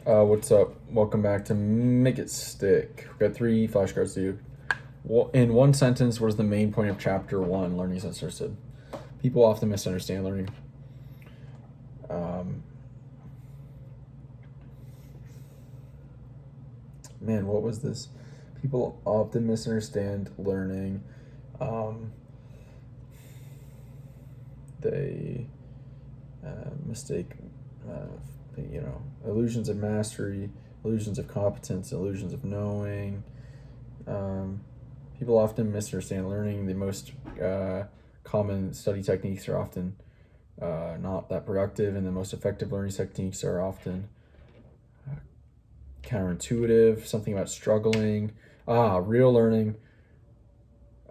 What's up? Welcome back to Make It Stick. We've got 3 flashcards to you. In one sentence, what is the main point of Chapter 1, Learning is Misunderstood? People often misunderstand learning. What was this? People often misunderstand learning. They mistake, illusions of mastery, illusions of competence, illusions of knowing. People often misunderstand learning. The most common study techniques are often not that productive, and the most effective learning techniques are often counterintuitive. Something about struggling. Real learning.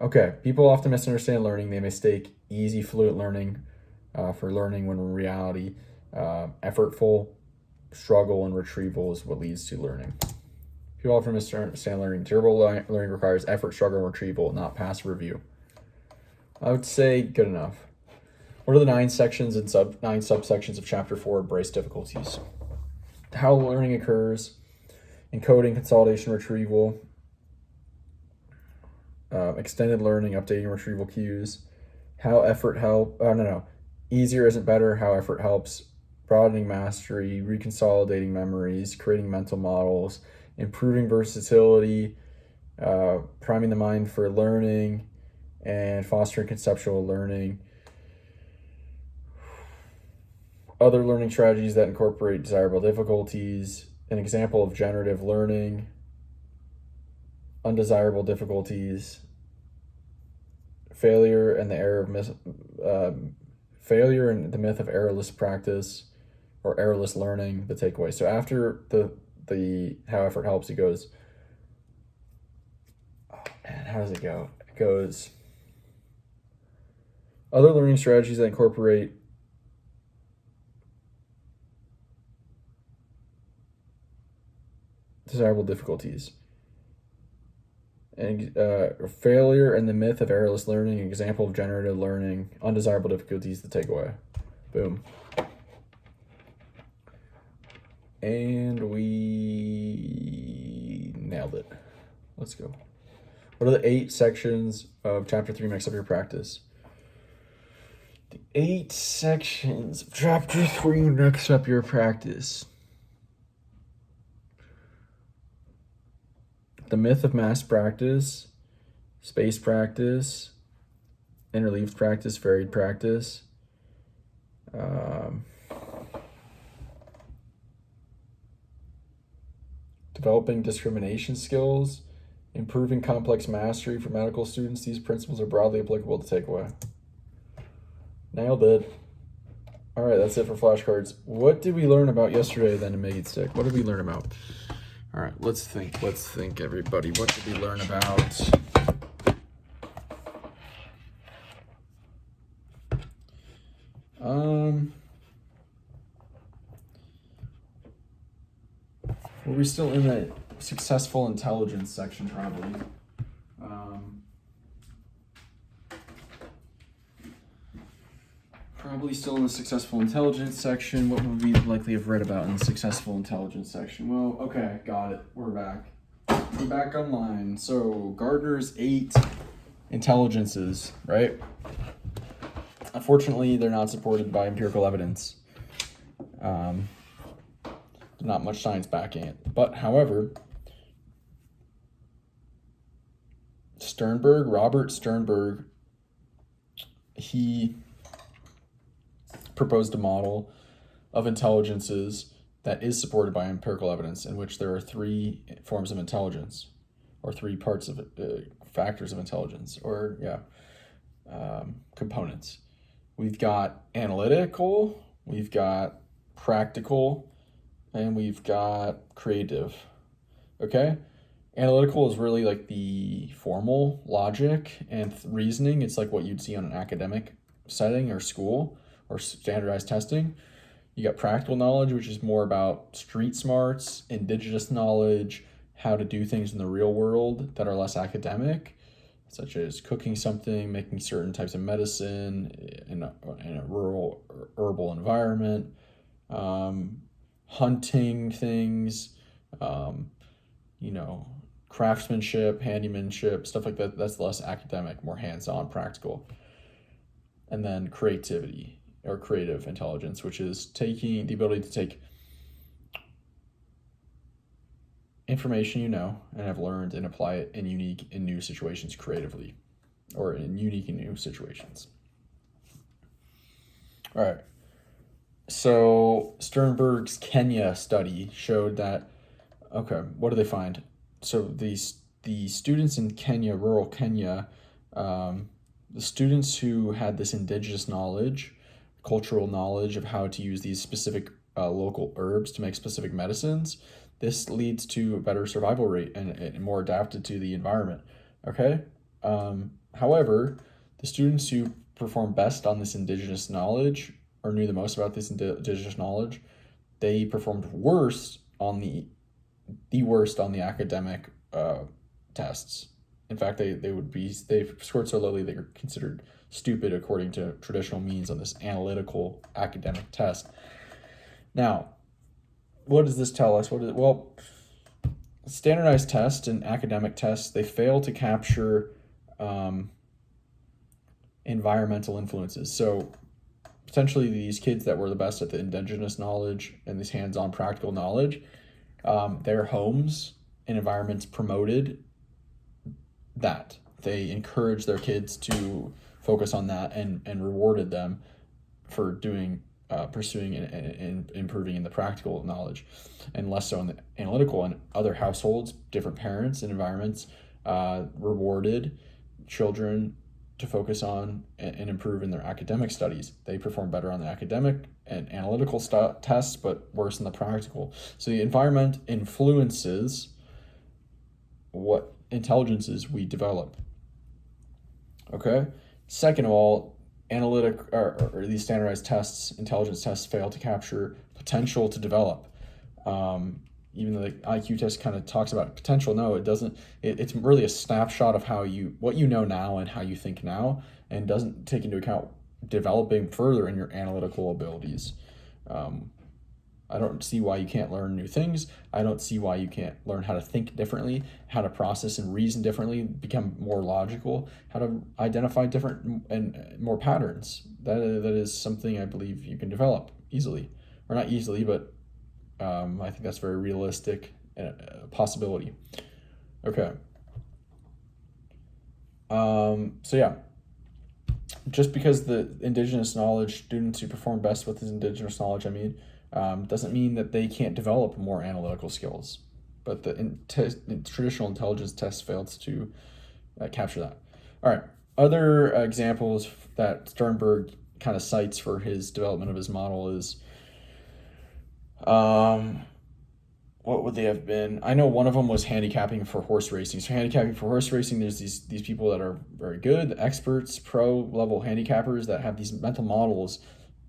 Okay, people often misunderstand learning. They mistake easy, fluent learning for learning, when in reality, effortful struggle and retrieval is what leads to learning. People often misunderstand learning. Durable learning requires effort, struggle, and retrieval, not passive review. I would say good enough. What are the 9 sections and 9 subsections of Chapter 4, Embrace Difficulties? How learning occurs, encoding, consolidation, retrieval, extended learning, updating retrieval cues, how effort help. Easier isn't better, how effort helps, broadening mastery, reconsolidating memories, creating mental models, improving versatility, priming the mind for learning, and fostering conceptual learning. Other learning strategies that incorporate desirable difficulties, an example of generative learning, undesirable difficulties, failure and the myth of errorless practice, or errorless learning, the takeaway. So after the how effort helps, it goes, how does it go? It goes, other learning strategies that incorporate desirable difficulties, and failure and the myth of errorless learning, an example of generative learning, undesirable difficulties, the takeaway. Boom. And we nailed it. Let's go. What are the 8 sections of Chapter 3 Mix Up Your Practice? The 8 sections of Chapter 3 Mix Up Your Practice. The myth of mass practice, space practice, interleaved practice, varied practice, developing discrimination skills, improving complex mastery for medical students. These principles are broadly applicable to takeaway. Nailed it. All right, that's it for flashcards. What did we learn about yesterday then to Make It Stick? What did we learn about? All right, let's think, everybody. What did we learn about? Were we still in the successful intelligence section, probably? Probably still in the successful intelligence section. What would we likely have read about in the successful intelligence section? Well, okay, got it. We're back. We're back online. So Gardner's 8 intelligences, right? Unfortunately, they're not supported by empirical evidence. There's not much science backing it. But, however, Robert Sternberg, he proposed a model of intelligences that is supported by empirical evidence, in which there are 3 forms of intelligence, or 3 parts of factors of intelligence, or components. We've got analytical, we've got practical, and we've got creative. Okay? Analytical is really like the formal logic and reasoning. It's like what you'd see on an academic setting or school or standardized testing. You got practical knowledge, which is more about street smarts, indigenous knowledge, how to do things in the real world that are less academic, such as cooking something, making certain types of medicine in a rural or herbal environment, hunting things, um, you know, craftsmanship, handymanship, stuff like that. That's less academic, more hands-on, practical. And then creativity or creative intelligence, which is taking the ability to take information you know and have learned and apply it in unique and new situations creatively, or in unique and new situations. All right. So Sternberg's Kenya study showed that, okay, what do they find? So the students in Kenya, rural Kenya, the students who had this indigenous knowledge, cultural knowledge of how to use these specific local herbs to make specific medicines, this leads to a better survival rate and more adapted to the environment. Okay. However, the students who performed best on this indigenous knowledge or knew the most about this indigenous knowledge, they performed worse on the worst on the academic tests. In fact, they scored so lowly they were considered stupid according to traditional means on this analytical academic test. Now, what does this tell us? Well, standardized tests and academic tests, they fail to capture environmental influences. So potentially these kids that were the best at the indigenous knowledge and this hands-on practical knowledge, their homes and environments promoted that. They encouraged their kids to focus on that and rewarded them for pursuing and improving in the practical knowledge, and less so in the analytical. And other households, different parents and environments rewarded children to focus on and improve in their academic studies. They perform better on the academic and analytical tests, but worse in the practical. So the environment influences what intelligences we develop. Okay. Second of all, analytic or these standardized tests, intelligence tests, fail to capture potential to develop. Even though the IQ test kind of talks about potential, no, it doesn't. It's really a snapshot of what you know now and how you think now, and doesn't take into account developing further in your analytical abilities. I don't see why you can't learn new things. I don't see why you can't learn how to think differently, how to process and reason differently, become more logical, how to identify different and more patterns. That is something I believe you can develop easily, or not easily, but I think that's very realistic and a possibility. Okay. So yeah, just because the indigenous knowledge, students who perform best with this indigenous knowledge, doesn't mean that they can't develop more analytical skills. But the traditional intelligence test failed to capture that. All right. Other examples that Sternberg kind of cites for his development of his model is, what would they have been? I know one of them was handicapping for horse racing. So handicapping for horse racing, there's these people that are very good, the experts, pro level handicappers that have these mental models,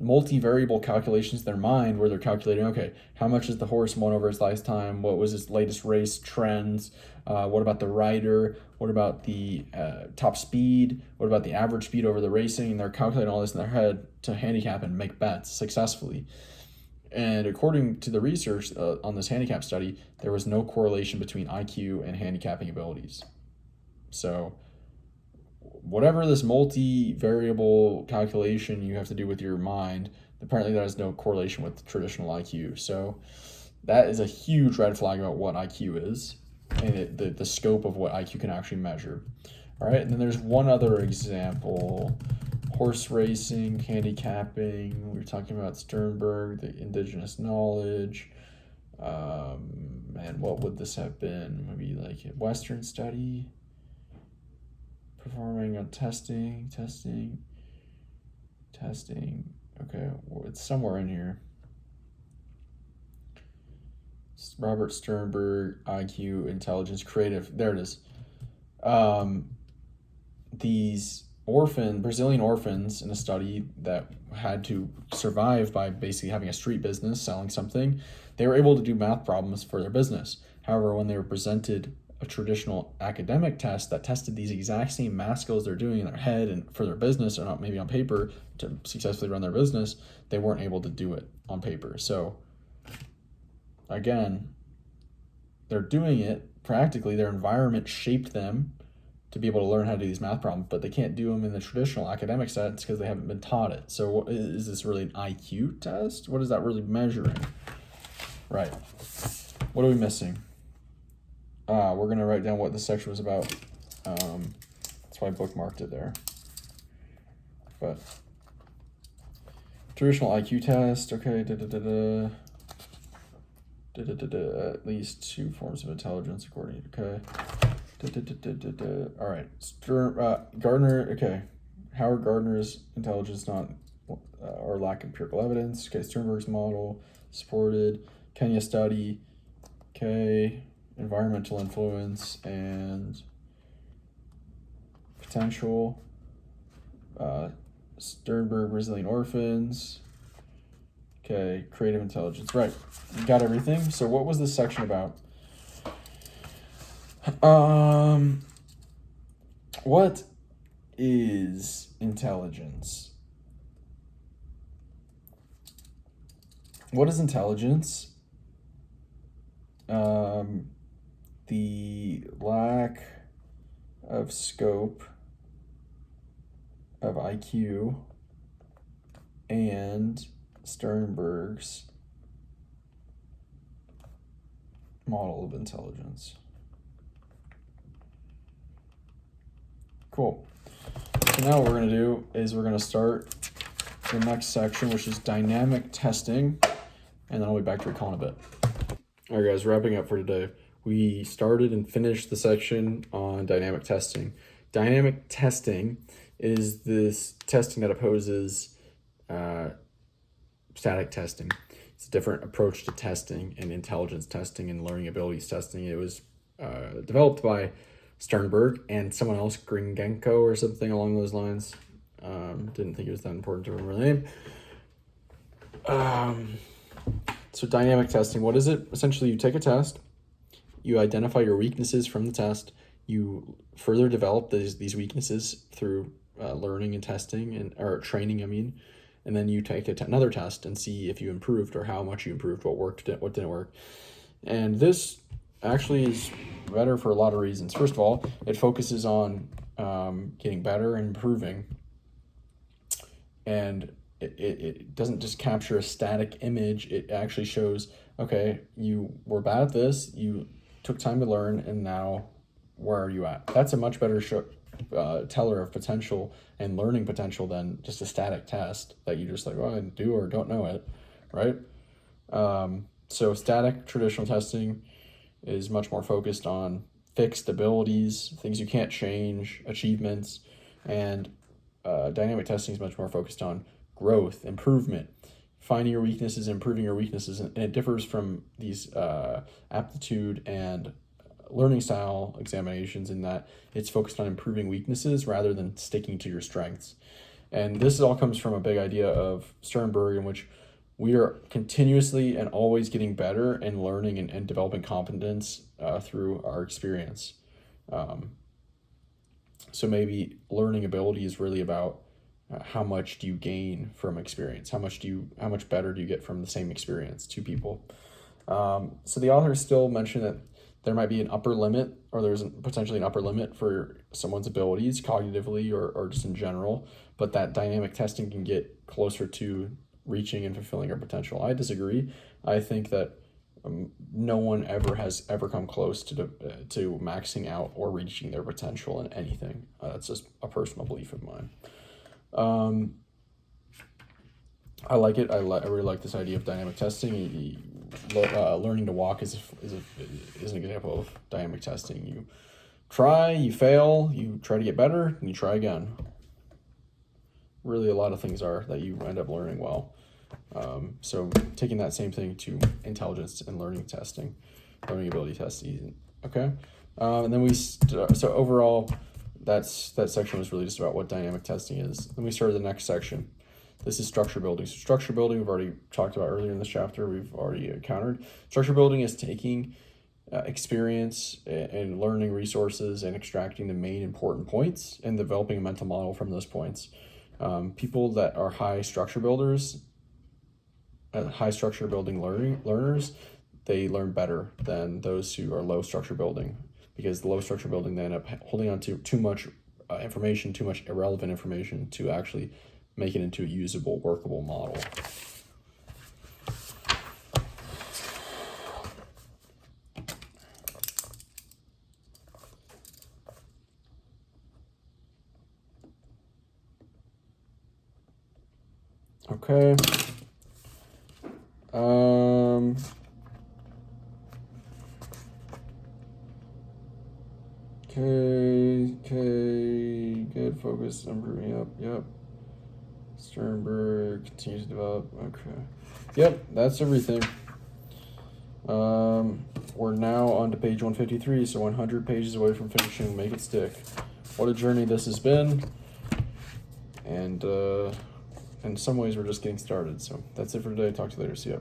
multivariable calculations in their mind where they're calculating, okay, how much has the horse won over his lifetime? What was his latest race trends? What about the rider? What about the top speed? What about the average speed over the racing? And they're calculating all this in their head to handicap and make bets successfully. And according to the research on this handicap study, there was no correlation between IQ and handicapping abilities. So whatever this multi-variable calculation you have to do with your mind, apparently that has no correlation with traditional IQ. So that is a huge red flag about what IQ is and the scope of what IQ can actually measure. All right, and then there's one other example. Horse racing, handicapping, we were talking about Sternberg, the indigenous knowledge, and what would this have been? Maybe like a Western study, performing on testing. Okay, well, it's somewhere in here. Robert Sternberg, IQ, intelligence, creative, there it is. These Brazilian orphans in a study that had to survive by basically having a street business, selling something, they were able to do math problems for their business. However, when they were presented a traditional academic test that tested these exact same math skills they're doing in their head and for their business, or not maybe on paper to successfully run their business, they weren't able to do it on paper. So again, they're doing it practically. Their environment shaped them to be able to learn how to do these math problems, but they can't do them in the traditional academic sense because they haven't been taught it. So is this really an IQ test? What is that really measuring? Right. What are we missing? We're going to write down what this section was about. That's why I bookmarked it there. But traditional IQ test, okay, at least 2 forms of intelligence according to, okay. All right, Gardner, okay. Howard Gardner's intelligence not, or lack of empirical evidence, okay. Sternberg's model, supported. Kenya study, okay. Environmental influence and potential. Sternberg, Brazilian orphans. Okay, creative intelligence. Right, you got everything. So what was this section about? What is intelligence? What is intelligence? The lack of scope of IQ and Sternberg's model of intelligence. Cool. So now what we're going to do is we're going to start the next section, which is dynamic testing, and then I'll be back to recall in a bit. All right, guys, wrapping up for today. We started and finished the section on dynamic testing. Dynamic testing is this testing that opposes static testing. It's a different approach to testing and intelligence testing and learning abilities testing. It was developed by Sternberg and someone else, Gringenko or something along those lines. Didn't think it was that important to remember the name. So dynamic testing, what is it? Essentially, you take a test, you identify your weaknesses from the test, you further develop these weaknesses through learning and testing, or training, and then you take another test and see if you improved or how much you improved, what worked, what didn't work. And this actually is better for a lot of reasons. First of all, it focuses on getting better and improving, and it doesn't just capture a static image. It actually shows, okay, you were bad at this, you took time to learn, and now where are you at? That's a much better teller of potential and learning potential than just a static test that you just like, oh, I do or don't know it, right? So static traditional testing is much more focused on fixed abilities, things you can't change, achievements, and dynamic testing is much more focused on growth, improvement, finding your weaknesses, improving your weaknesses, and it differs from these aptitude and learning style examinations in that it's focused on improving weaknesses rather than sticking to your strengths. And this all comes from a big idea of Sternberg, in which we are continuously and always getting better and learning and developing competence through our experience. So maybe learning ability is really about how much do you gain from experience? How much better do you get from the same experience? 2 people. So the author still mentioned that there might be an upper limit, or there's potentially an upper limit for someone's abilities cognitively or just in general, but that dynamic testing can get closer to reaching and fulfilling our potential. I disagree. I think that no one has ever come close to maxing out or reaching their potential in anything. That's just a personal belief of mine. I like it. I really like this idea of dynamic testing. Learning to walk is an example of dynamic testing. You try, you fail, you try to get better, and you try again. Really, a lot of things are that you end up learning well. So taking that same thing to intelligence and learning testing, learning ability testing. Okay, and then so overall, that section was really just about what dynamic testing is. Then we started the next section. This is structure building. So structure building, we've already talked about earlier in this chapter. We've already encountered. Structure building is taking experience and learning resources and extracting the main important points and developing a mental model from those points. People that are high structure building learners, they learn better than those who are low structure building, because the low structure building, they end up holding on to too much information, too much irrelevant information to actually make it into a usable, workable model. Okay. Okay, good focus, improving, yep. Sternberg continues to develop, okay. Yep, that's everything. We're now on to page 153, so 100 pages away from finishing Make It Stick. What a journey this has been, and in some ways we're just getting started. So that's it for today. Talk to you later. See ya.